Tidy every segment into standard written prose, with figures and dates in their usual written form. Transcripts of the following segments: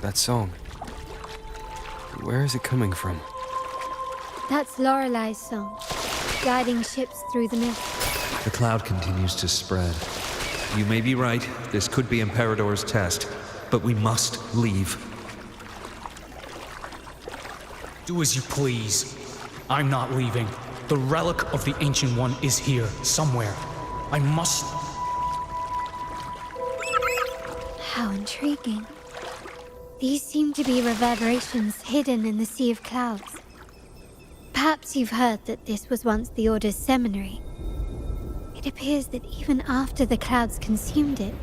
That song. Where is it coming from? That's Lorelei's song, guiding ships through the mist. The cloud continues to spread. You may be right, this could be Imperador's test, but we must leave. Do as you please. I'm not leaving. The relic of the Ancient One is here, somewhere. I must... How intriguing. These seem to be reverberations hidden in the sea of clouds. Perhaps you've heard that this was once the Order's seminary. It appears that even after the clouds consumed it,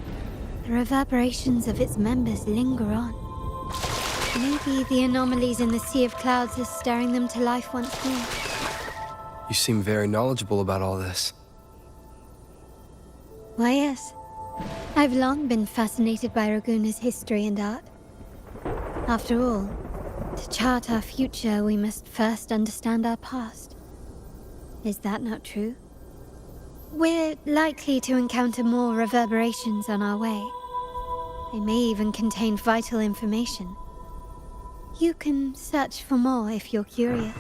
the reverberations of its members linger on. Maybe the anomalies in the sea of clouds are stirring them to life once more. You seem very knowledgeable about all this. Why, yes. I've long been fascinated by Raguna's history and art. After all, to chart our future, we must first understand our past. Is that not true? We're likely to encounter more reverberations on our way. They may even contain vital information. You can search for more if you're curious.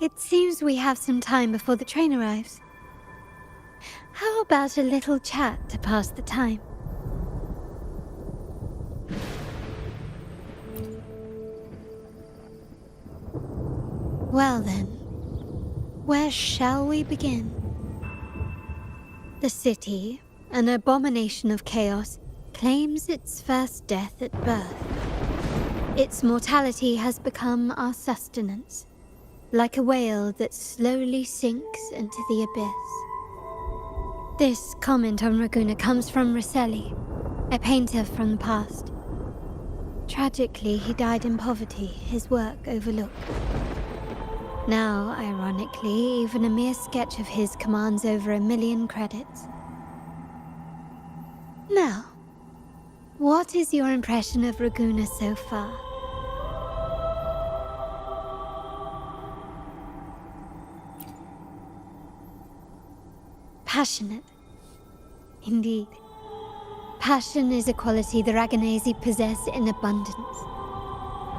It seems we have some time before the train arrives. How about a little chat to pass the time? Well then, where shall we begin? The city, an abomination of chaos, claims its first death at birth. Its mortality has become our sustenance, like a whale that slowly sinks into the abyss. This comment on Raguna comes from Rosselli, a painter from the past. Tragically, he died in poverty, his work overlooked. Now, ironically, even a mere sketch of his commands over 1 million credits. Now, what is your impression of Raguna so far? Passionate. Indeed. Passion is a quality the Raganesi possess in abundance.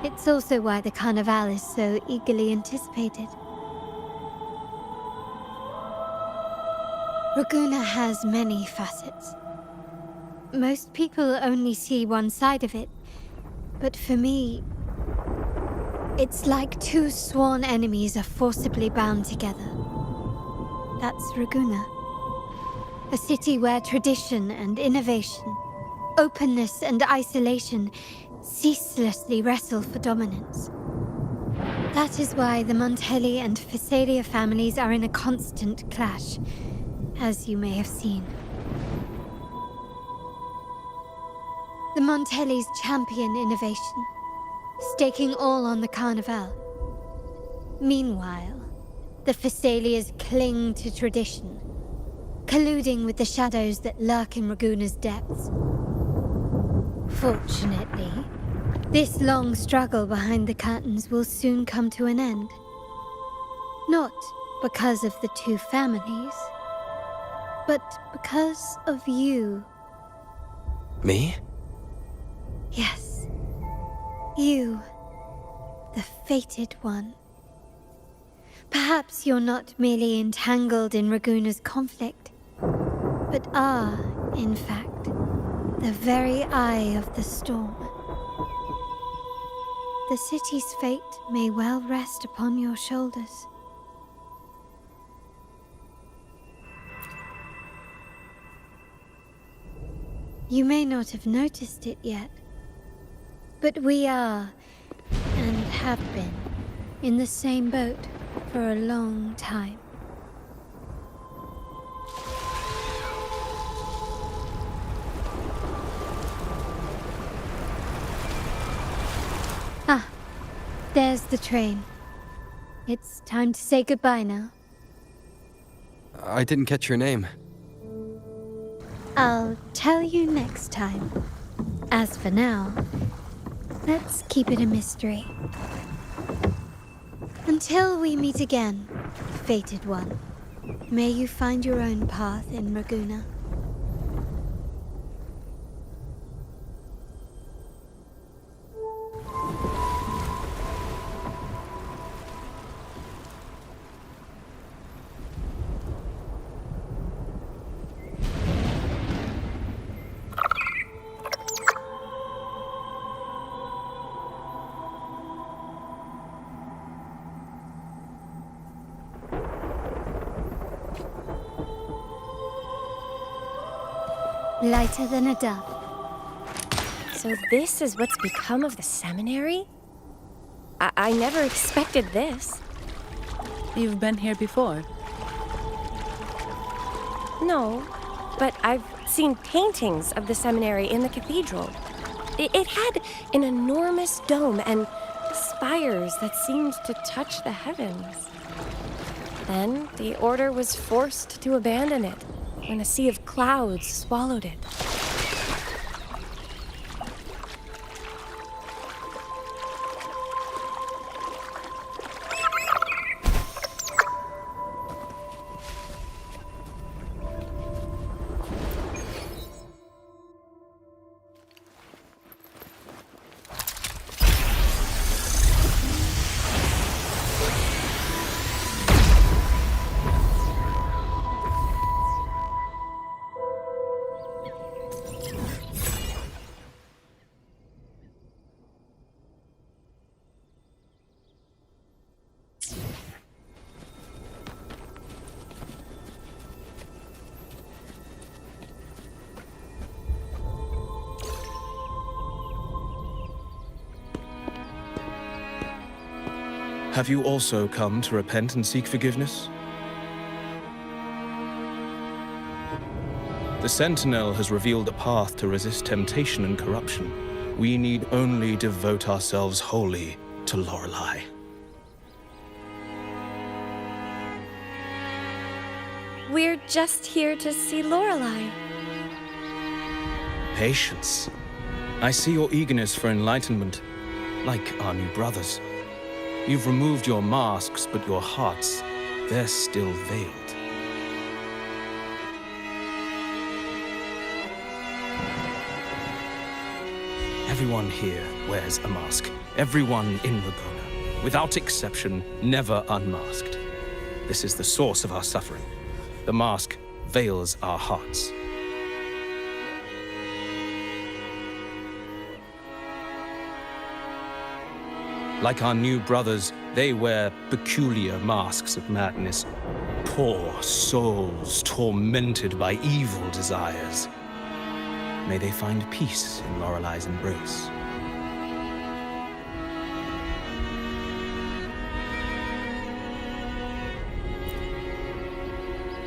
It's also why the Carnival is so eagerly anticipated. Raguna has many facets. Most people only see one side of it, but for me, it's like two sworn enemies are forcibly bound together. That's Raguna. A city where tradition and innovation, openness and isolation ceaselessly wrestle for dominance. That is why the Montelli and Phasalia families are in a constant clash, as you may have seen. The Montellis champion innovation, staking all on the Carnival. Meanwhile, the Phasalias cling to tradition, colluding with the shadows that lurk in Raguna's depths. Fortunately, this long struggle behind the curtains will soon come to an end. Not because of the two families, but because of you. Me? Yes. You, the fated one. Perhaps you're not merely entangled in Raguna's conflict, but are, in fact, the very eye of the storm. The city's fate may well rest upon your shoulders. You may not have noticed it yet, but we are, and have been, in the same boat for a long time. Ah, there's the train. It's time to say goodbye now. I didn't catch your name. I'll tell you next time. As for now, let's keep it a mystery. Until we meet again, fated one, may you find your own path in Raguna. Lighter than a dove. So this is what's become of the seminary? I never expected this. You've been here before? No, but I've seen paintings of the seminary in the cathedral. It had an enormous dome and spires that seemed to touch the heavens. Then the order was forced to abandon it when a sea of clouds swallowed it. Have you also come to repent and seek forgiveness? The Sentinel has revealed a path to resist temptation and corruption. We need only devote ourselves wholly to Lorelei. We're just here to see Lorelei. Patience. I see your eagerness for enlightenment, like our new brothers. You've removed your masks, but your hearts, they're still veiled. Everyone here wears a mask. Everyone in Raguna, without exception, never unmasked. This is the source of our suffering. The mask veils our hearts. Like our new brothers, they wear peculiar masks of madness. Poor souls tormented by evil desires. May they find peace in Lorelei's embrace.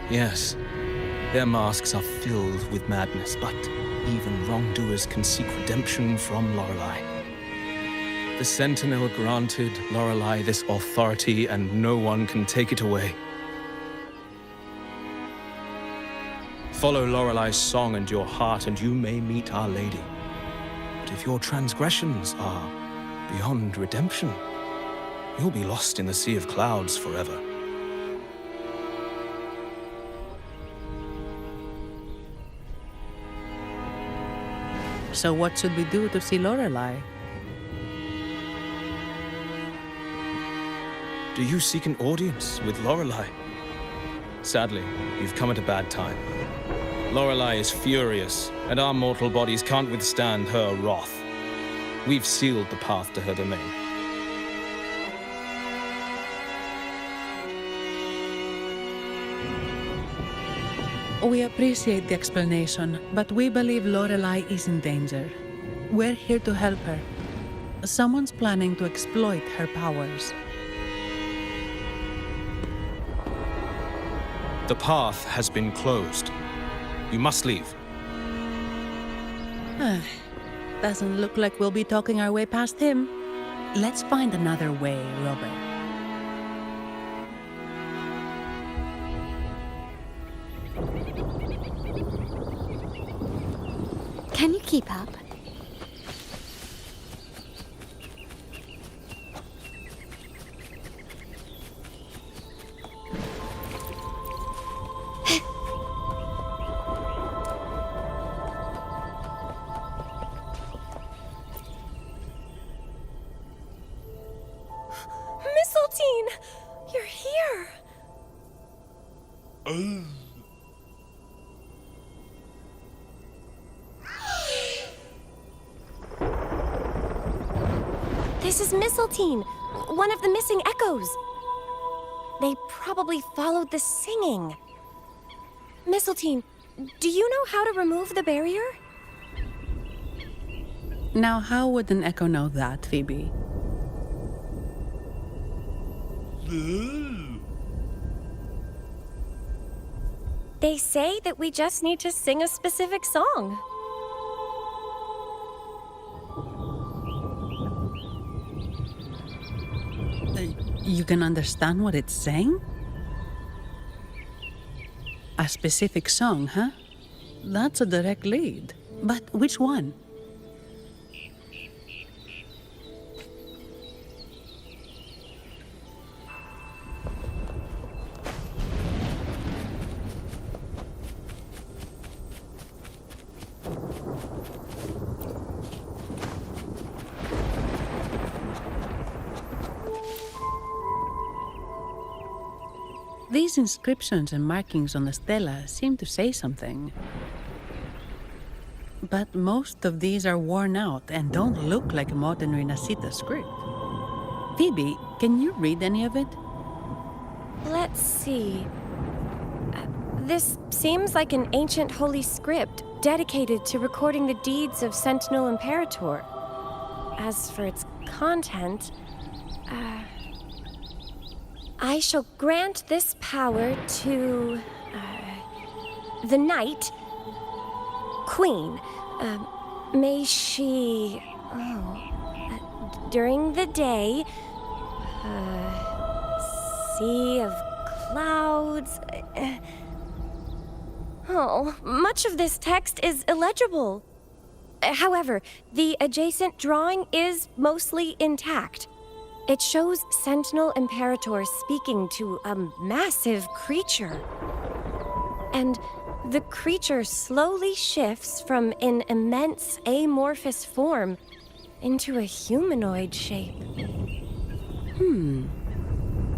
Yes, their masks are filled with madness, but even wrongdoers can seek redemption from Lorelei. The Sentinel granted Lorelei this authority, and no one can take it away. Follow Lorelei's song and your heart, and you may meet Our Lady. But if your transgressions are beyond redemption, you'll be lost in the sea of clouds forever. So what should we do to see Lorelei? Do you seek an audience with Lorelei? Sadly, you've come at a bad time. Lorelei is furious, and our mortal bodies can't withstand her wrath. We've sealed the path to her domain. We appreciate the explanation, but we believe Lorelei is in danger. We're here to help her. Someone's planning to exploit her powers. The path has been closed. You must leave. Doesn't look like we'll be talking our way past him. Let's find another way, Rover. Can you keep up? Mistletoe! You're here! This is Mistletoe, one of the missing echoes. They probably followed the singing. Mistletoe, do you know how to remove the barrier? Now, how would an echo know that, Phoebe? They say that we just need to sing a specific song. You can understand what it's saying? A specific song, huh? That's a direct lead. But which one? These inscriptions and markings on the stela seem to say something. But most of these are worn out and don't look like a modern Rinascita script. Phoebe, can you read any of it? Let's see. This seems like an ancient holy script dedicated to recording the deeds of Sentinel Imperator. As for its content, I shall grant this power to the Knight Queen. May she, during the day, sea of clouds. Much of this text is illegible. However, the adjacent drawing is mostly intact. It shows Sentinel Imperator speaking to a massive creature. And the creature slowly shifts from an immense amorphous form into a humanoid shape.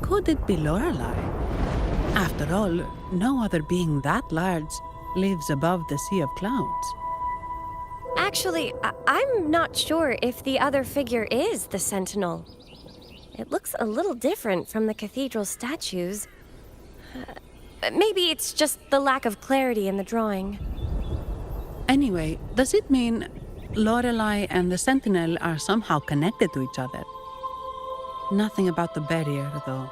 Could it be Lorelei? After all, no other being that large lives above the sea of clouds. Actually, I'm not sure if the other figure is the Sentinel. It looks a little different from the cathedral statues. Maybe it's just the lack of clarity in the drawing. Anyway, does it mean Lorelei and the Sentinel are somehow connected to each other? Nothing about the barrier, though.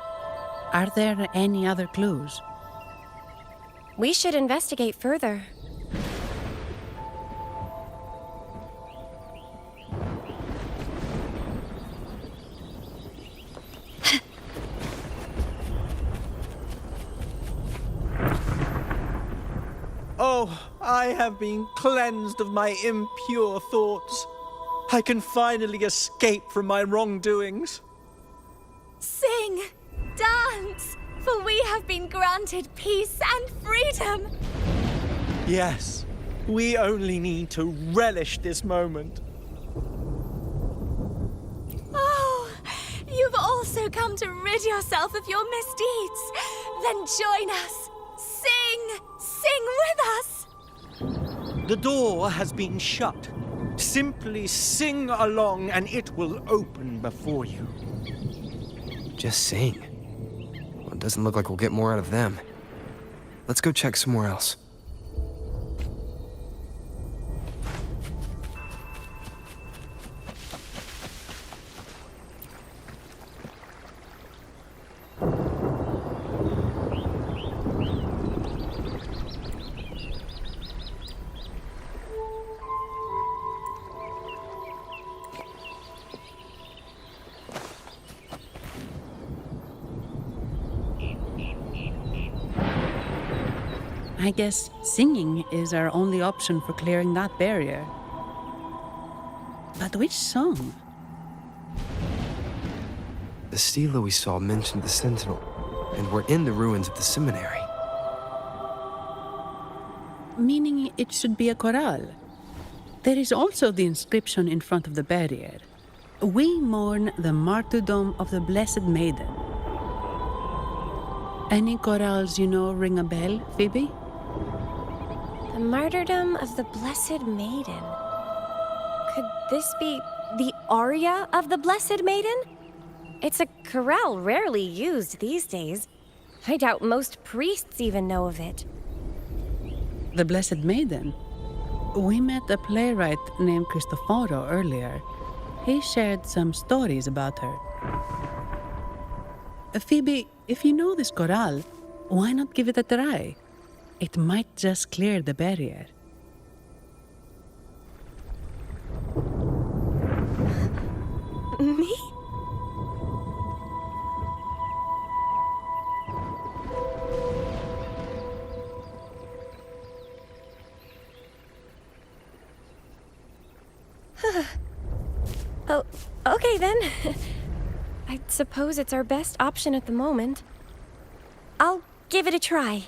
Are there any other clues? We should investigate further. Oh, I have been cleansed of my impure thoughts. I can finally escape from my wrongdoings. Sing, dance, for we have been granted peace and freedom. Yes, we only need to relish this moment. Oh, you've also come to rid yourself of your misdeeds. Then join us. Sing with us. The door has been shut. Simply sing along and it will open before you. Just sing. Well, it doesn't look like we'll get more out of them. Let's go check somewhere else. I guess singing is our only option for clearing that barrier. But which song? The stela we saw mentioned the Sentinel, and we're in the ruins of the seminary. Meaning it should be a chorale. There is also the inscription in front of the barrier. We mourn the martyrdom of the Blessed Maiden. Any chorales you know ring a bell, Phoebe? The martyrdom of the Blessed Maiden. Could this be the aria of the Blessed Maiden? It's a chorale rarely used these days. I doubt most priests even know of it. The Blessed Maiden? We met a playwright named Cristoforo earlier. He shared some stories about her. Phoebe, if you know this chorale, why not give it a try? It might just clear the barrier. Me? Oh, okay then. I suppose it's our best option at the moment. I'll give it a try.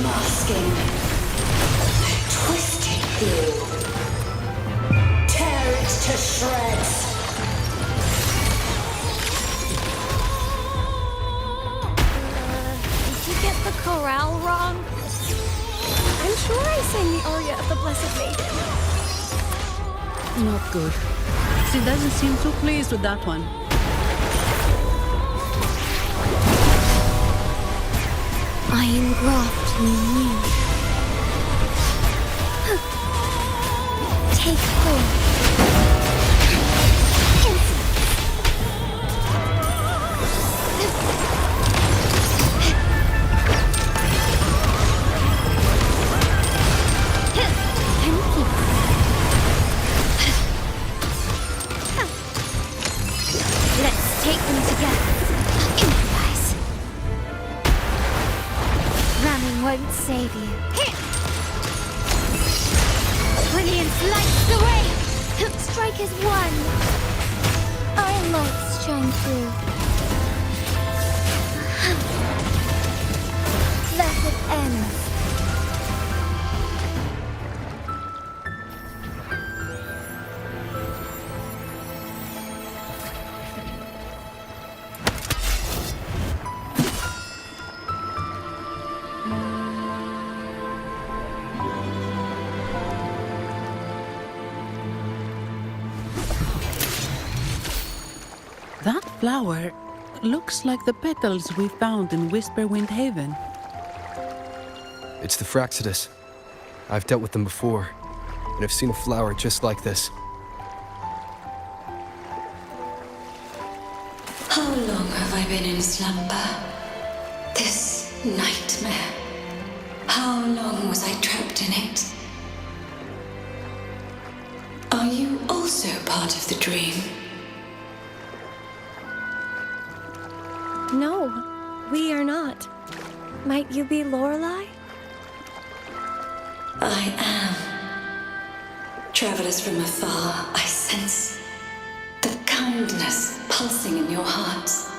Masking. Twisted field. Tear it to shreds. Did you get the chorale wrong? I'm sure I sang the aria of the Blessed Maiden. Not good. She doesn't seem too pleased with that one. I engraft you new. Take hold. Let's take them together. Improvise. Ramming won't save you. Brilliance lights the way. Strike as one. Our lights shine through. Thus it ends. That flower looks like the petals we found in Whisperwind Haven. It's the Fraxidus. I've dealt with them before, and I've seen a flower just like this. How long have I been in slumber? This nightmare. How long was I trapped in it? Are you also part of the dream? No, we are not. Might you be Lorelei? I am. Travelers from afar, I sense the kindness pulsing in your hearts.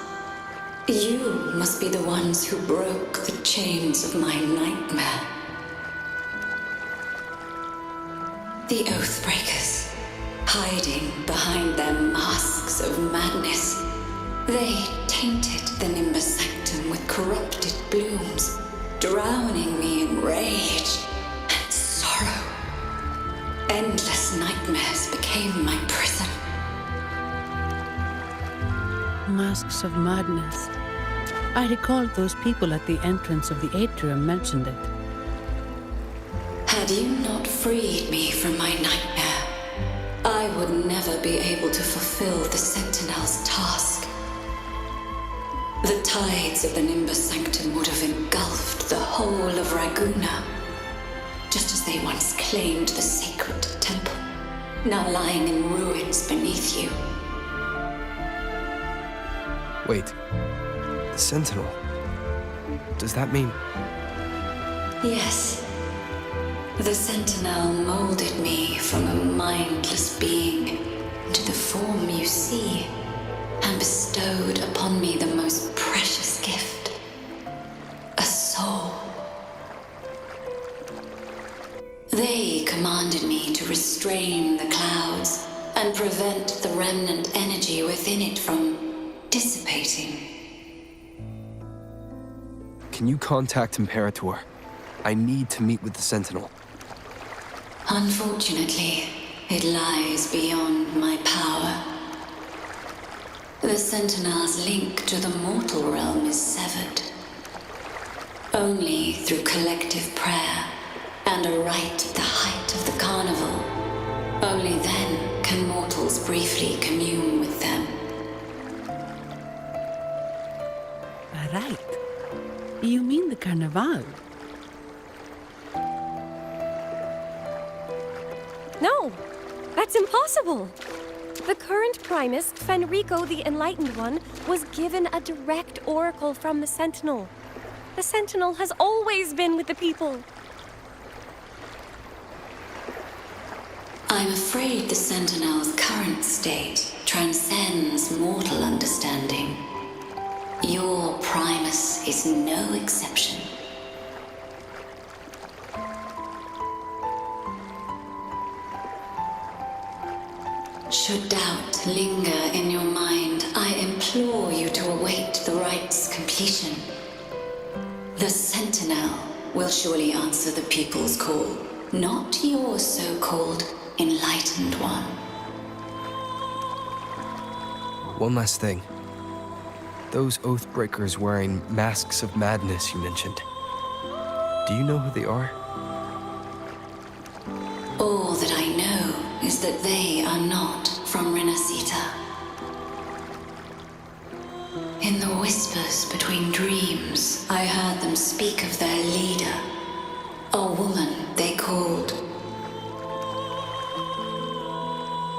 You must be the ones who broke the chains of my nightmare. The Oathbreakers, hiding behind their masks of madness. They tainted the Nimbus Sanctum with corrupted blooms, drowning me in rage and sorrow. Endless nightmares became my prison. Masks of madness. I recalled those people at the entrance of the atrium mentioned it. Had you not freed me from my nightmare, I would never be able to fulfill the Sentinel's task. The tides of the Nimbus Sanctum would have engulfed the whole of Raguna, just as they once claimed the sacred temple, now lying in ruins beneath you. Wait. The Sentinel. Does that mean... Yes. The Sentinel molded me from a mindless being into the form you see, and bestowed upon me the most precious gift, a soul. They commanded me to restrain the clouds and prevent the remnant energy within it from dissipating. Can you contact Imperator? I need to meet with the Sentinel. Unfortunately, it lies beyond my power. The Sentinel's link to the mortal realm is severed. Only through collective prayer and a rite at the height of the carnival, only then can mortals briefly commune with them. Right. You mean the Carnival? No, that's impossible. The current Primus, Fenrico the Enlightened One, was given a direct oracle from the Sentinel. The Sentinel has always been with the people. I'm afraid the Sentinel's current state transcends mortal understanding. Your Primus is no exception. Should doubt linger in your mind, I implore you to await the rite's completion. The Sentinel will surely answer the people's call, not your so-called Enlightened One. One last thing. Those Oathbreakers wearing masks of madness you mentioned. Do you know who they are? All that I know is that they are not from Rinascita. In the whispers between dreams, I heard them speak of their leader, a woman they called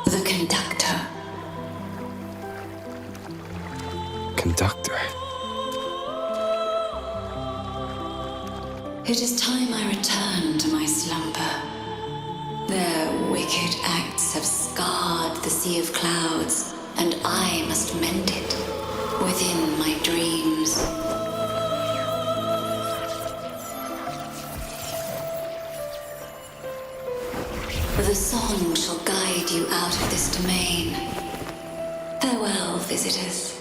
the Conductor. Conductor. It is time I return to my slumber. Their wicked acts have scarred the sea of clouds, and I must mend it within my dreams. The song shall guide you out of this domain. Farewell, visitors.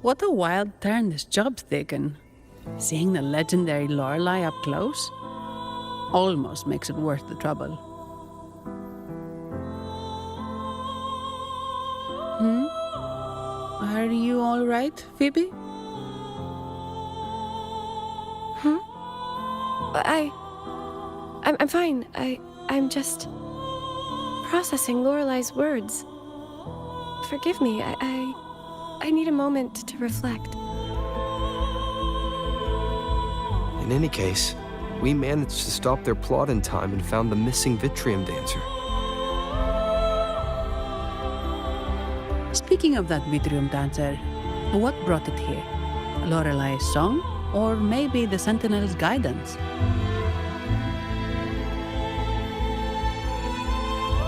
What a wild turn this job's taken. Seeing the legendary Lorelei up close almost makes it worth the trouble. Are you all right, Phoebe? I'm fine. I'm just processing Lorelei's words. Forgive me. I need a moment to reflect. In any case, we managed to stop their plot in time and found the missing Vitrium dancer. Speaking of that Vitrium dancer, what brought it here? Lorelai's song? Or maybe the Sentinel's guidance?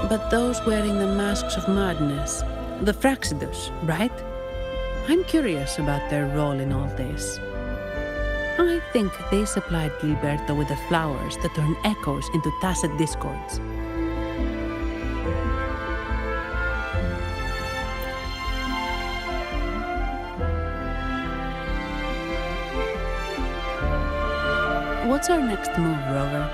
But those wearing the masks of madness, the Fraxidus, right? I'm curious about their role in all this. I think they supplied Gilberto with the flowers that turn echoes into tacit discords. What's our next move, Rover?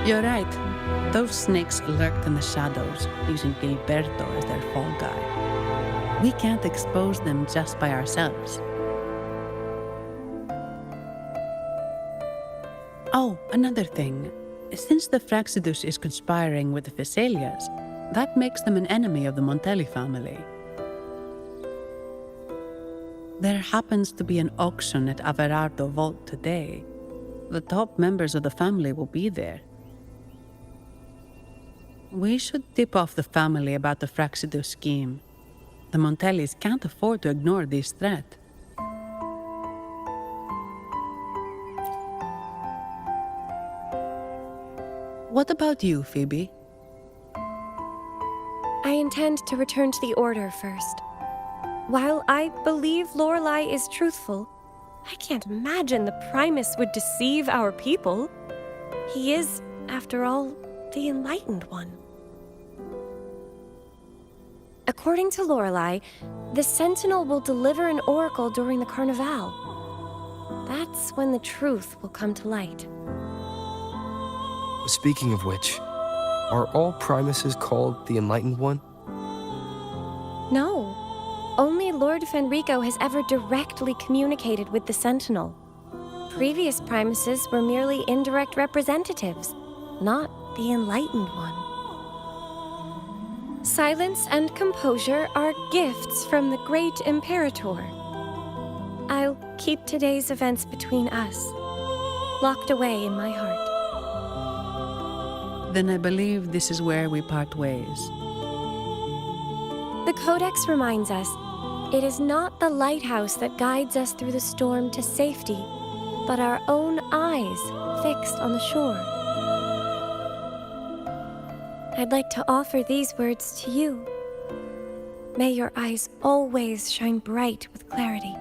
You're right. Those snakes lurked in the shadows, using Gilberto as their fall guy. We can't expose them just by ourselves. Oh, another thing. Since the Fraxidus is conspiring with the Phassalias, that makes them an enemy of the Montelli family. There happens to be an auction at Averardo Vault today. The top members of the family will be there. We should tip off the family about the Fraxidus scheme. The Montellis can't afford to ignore this threat. What about you, Phoebe? I intend to return to the Order first. While I believe Lorelai is truthful, I can't imagine the Primus would deceive our people. He is, after all, the Enlightened One. According to Lorelai, the Sentinel will deliver an oracle during the Carnival. That's when the truth will come to light. Speaking of which, are all Primuses called the Enlightened One? No. Only Lord Fenrico has ever directly communicated with the Sentinel. Previous Primuses were merely indirect representatives, not the Enlightened One. Silence and composure are gifts from the great Imperator. I'll keep today's events between us, locked away in my heart. Then I believe this is where we part ways. The Codex reminds us, it is not the lighthouse that guides us through the storm to safety, but our own eyes fixed on the shore. I'd like to offer these words to you. May your eyes always shine bright with clarity.